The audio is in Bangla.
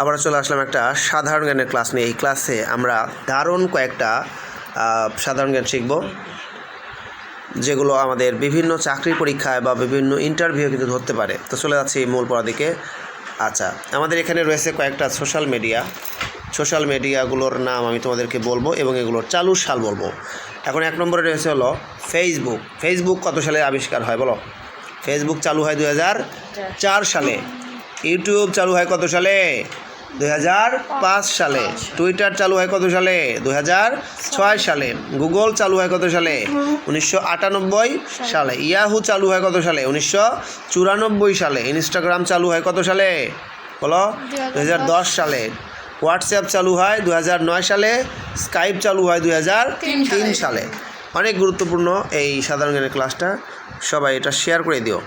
আবার চলে আসলাম একটা সাধারণ জ্ঞানের ক্লাস নিয়ে। এই ক্লাসে আমরা দারুণ কয়েকটা সাধারণ জ্ঞান শিখব, যেগুলো আমাদের বিভিন্ন চাকরি পরীক্ষায় বা বিভিন্ন ইন্টারভিউ কিন্তু ধরতে পারে। তো চলে যাচ্ছি মূল পড়া দিকে। আচ্ছা, আমাদের এখানে রয়েছে কয়েকটা সোশ্যাল মিডিয়াগুলোর নাম আমি তোমাদেরকে বলবো এবং এগুলোর চালুর সাল বলবো। এখন 1 নম্বরে রয়েছে হলো ফেসবুক কত সালে আবিষ্কার হয় বলো? ফেসবুক চালু হয় 2004 সালে। ইউটিউব চালু হয় কত সালে? 2005 সালে। টুইটার চালু হয় কত সালে? 2006 সালে। গুগল চালু হয় কত সালে? 1998 সালে। ইয়াহু চালু হয় কত সালে? 1994 সালে। ইনস্টাগ্রাম চালু হয় কত সালে বলো? 2010 সালে। হোয়াটসঅ্যাপ চালু হয় 2009 সালে। স্কাইপ চালু হয় 2003 সালে। অনেক গুরুত্বপূর্ণ এই সাধারণ জ্ঞানের ক্লাসটা, সবাই এটা শেয়ার করে দিও।